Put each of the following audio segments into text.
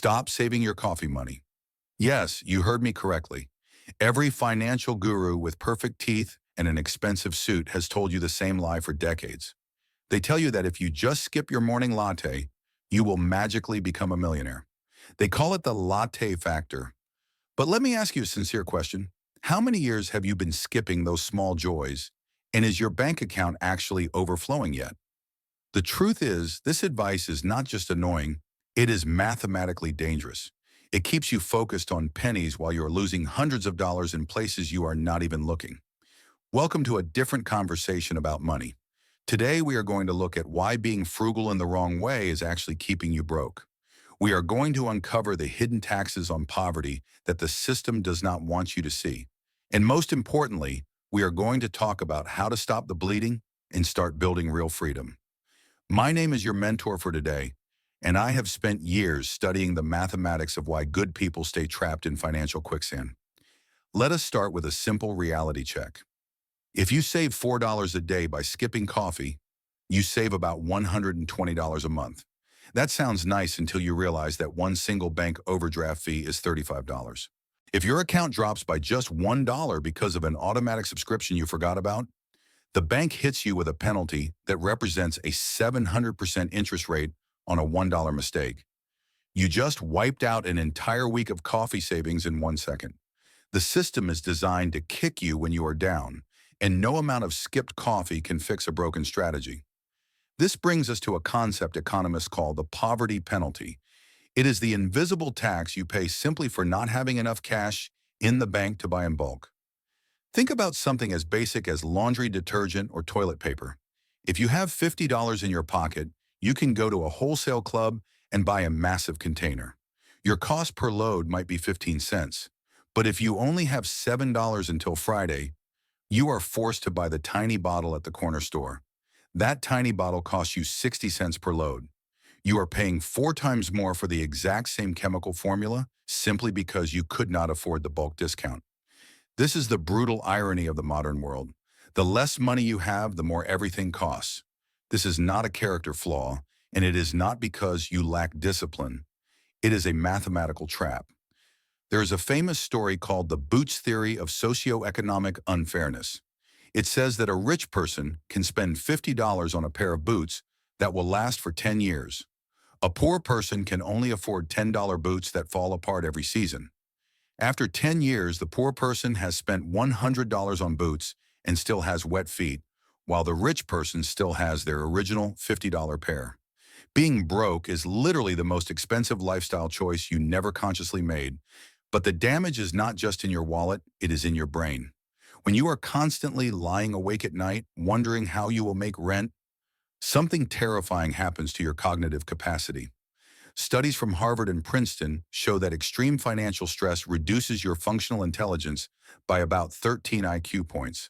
Stop saving your coffee money. Yes, you heard me correctly. Every financial guru with perfect teeth and an expensive suit has told you the same lie for decades. They tell you that if you just skip your morning latte, you will magically become a millionaire. They call it the latte factor. But let me ask you a sincere question. How many years have you been skipping those small joys? And is your bank account actually overflowing yet? The truth is, this advice is not just annoying, it is mathematically dangerous. It keeps you focused on pennies while you're losing hundreds of dollars in places you are not even looking. Welcome to a different conversation about money. Today, we are going to look at why being frugal in the wrong way is actually keeping you broke. We are going to uncover the hidden taxes on poverty that the system does not want you to see. And most importantly, we are going to talk about how to stop the bleeding and start building real freedom. My name is your mentor for today, and I have spent years studying the mathematics of why good people stay trapped in financial quicksand. Let us start with a simple reality check. If you save $4 a day by skipping coffee, you save about $120 a month. That sounds nice until you realize that one single bank overdraft fee is $35. If your account drops by just $1 because of an automatic subscription you forgot about, the bank hits you with a penalty that represents a 700% interest rate on a $1 mistake. You just wiped out an entire week of coffee savings in 1 second. The system is designed to kick you when you are down, and no amount of skipped coffee can fix a broken strategy. This brings us to a concept economists call the poverty penalty. It is the invisible tax you pay simply for not having enough cash in the bank to buy in bulk. Think about something as basic as laundry detergent or toilet paper. If you have $50 in your pocket, you can go to a wholesale club and buy a massive container. Your cost per load might be 15 cents, but if you only have $7 until Friday, you are forced to buy the tiny bottle at the corner store. That tiny bottle costs you 60 cents per load. You are paying 4 times more for the exact same chemical formula simply because you could not afford the bulk discount. This is the brutal irony of the modern world. The less money you have, the more everything costs. This is not a character flaw, and it is not because you lack discipline. It is a mathematical trap. There is a famous story called the Boots theory of socioeconomic unfairness. It says that a rich person can spend $50 on a pair of boots that will last for 10 years. A poor person can only afford $10 boots that fall apart every season. After 10 years, the poor person has spent $100 on boots and still has wet feet, while the rich person still has their original $50 pair. Being broke is literally the most expensive lifestyle choice you never consciously made, but the damage is not just in your wallet, it is in your brain. When you are constantly lying awake at night, wondering how you will make rent, something terrifying happens to your cognitive capacity. Studies from Harvard and Princeton show that extreme financial stress reduces your functional intelligence by about 13 IQ points.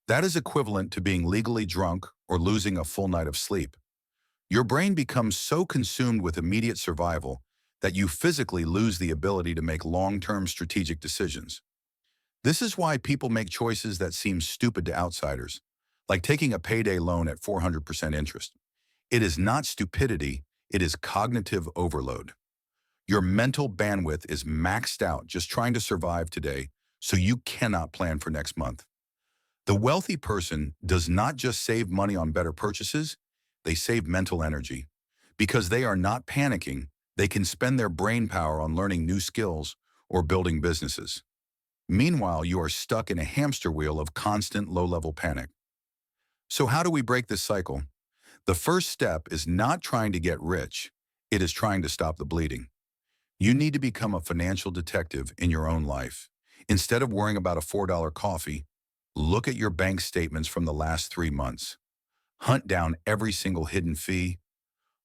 That is equivalent to being legally drunk or losing a full night of sleep. Your brain becomes so consumed with immediate survival that you physically lose the ability to make long-term strategic decisions. This is why people make choices that seem stupid to outsiders, like taking a payday loan at 400% interest. It is not stupidity. It is cognitive overload. Your mental bandwidth is maxed out just trying to survive today, so you cannot plan for next month. The wealthy person does not just save money on better purchases, they save mental energy. Because they are not panicking, they can spend their brain power on learning new skills or building businesses. Meanwhile, you are stuck in a hamster wheel of constant low-level panic. So how do we break this cycle? The first step is not trying to get rich, it is trying to stop the bleeding. You need to become a financial detective in your own life. Instead of worrying about a $4 coffee, look at your bank statements from the last 3 months. Hunt down every single hidden fee.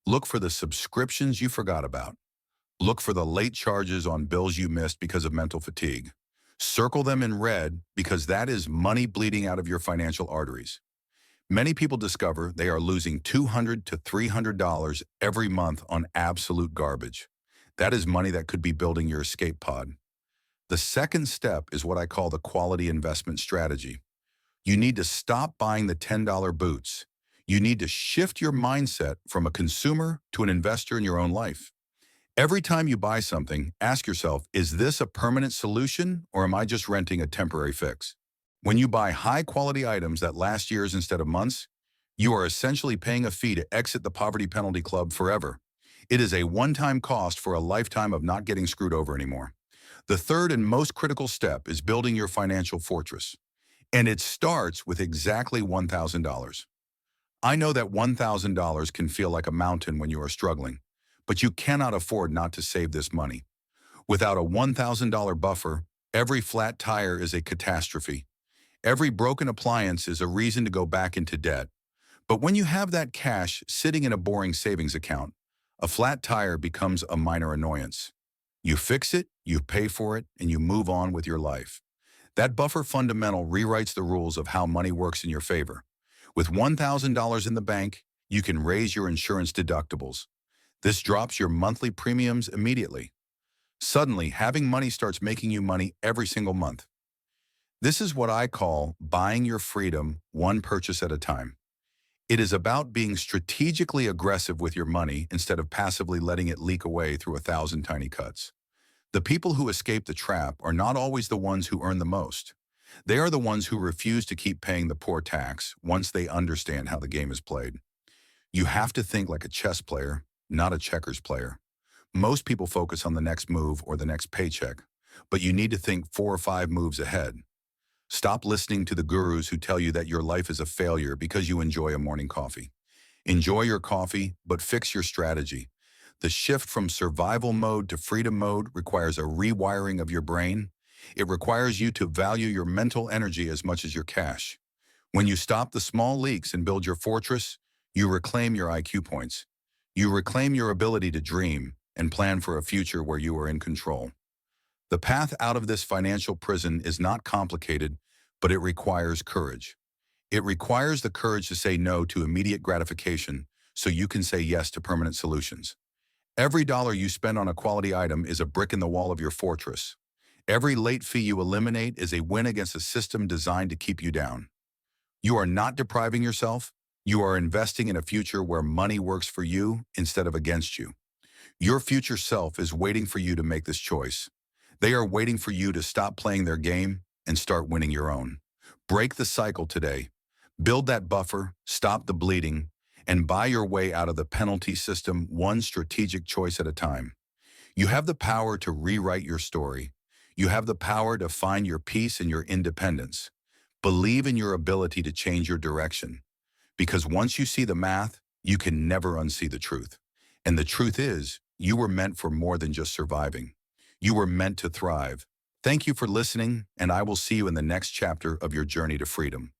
Look for the subscriptions you forgot about. Look for the late charges on bills you missed because of mental fatigue. Circle them in red because that is money bleeding out of your financial arteries. Many people discover they are losing $200 to $300 every month on absolute garbage. That is money that could be building your escape pod. The second step is what I call the quality investment strategy. You need to stop buying the $10 boots. You need to shift your mindset from a consumer to an investor in your own life. Every time you buy something, ask yourself, is this a permanent solution or am I just renting a temporary fix? When you buy high-quality items that last years instead of months, you are essentially paying a fee to exit the poverty penalty club forever. It is a one-time cost for a lifetime of not getting screwed over anymore. The third and most critical step is building your financial fortress. And it starts with exactly $1,000. I know that $1,000 can feel like a mountain when you are struggling, but you cannot afford not to save this money. Without a $1,000 buffer, every flat tire is a catastrophe. Every broken appliance is a reason to go back into debt. But when you have that cash sitting in a boring savings account, a flat tire becomes a minor annoyance. You fix it, you pay for it, and you move on with your life. That buffer fundamental rewrites the rules of how money works in your favor. With $1,000 in the bank, you can raise your insurance deductibles. This drops your monthly premiums immediately. Suddenly, having money starts making you money every single month. This is what I call buying your freedom one purchase at a time. It is about being strategically aggressive with your money instead of passively letting it leak away through 1,000 tiny cuts. The people who escape the trap are not always the ones who earn the most. They are the ones who refuse to keep paying the poor tax once they understand how the game is played. You have to think like a chess player, not a checkers player. Most people focus on the next move or the next paycheck, but you need to think 4 or 5 moves ahead. Stop listening to the gurus who tell you that your life is a failure because you enjoy a morning coffee. Enjoy your coffee, but fix your strategy. The shift from survival mode to freedom mode requires a rewiring of your brain. It requires you to value your mental energy as much as your cash. When you stop the small leaks and build your fortress, you reclaim your IQ points. You reclaim your ability to dream and plan for a future where you are in control. The path out of this financial prison is not complicated, but it requires courage. It requires the courage to say no to immediate gratification so you can say yes to permanent solutions. Every dollar you spend on a quality item is a brick in the wall of your fortress. Every late fee you eliminate is a win against a system designed to keep you down. You are not depriving yourself. You are investing in a future where money works for you instead of against you. Your future self is waiting for you to make this choice. They are waiting for you to stop playing their game and start winning your own. Break the cycle today. Build that buffer, stop the bleeding, and buy your way out of the penalty system one strategic choice at a time. You have the power to rewrite your story. You have the power to find your peace and your independence. Believe in your ability to change your direction. Because once you see the math, you can never unsee the truth. And the truth is, you were meant for more than just surviving. You were meant to thrive. Thank you for listening, and I will see you in the next chapter of your journey to freedom.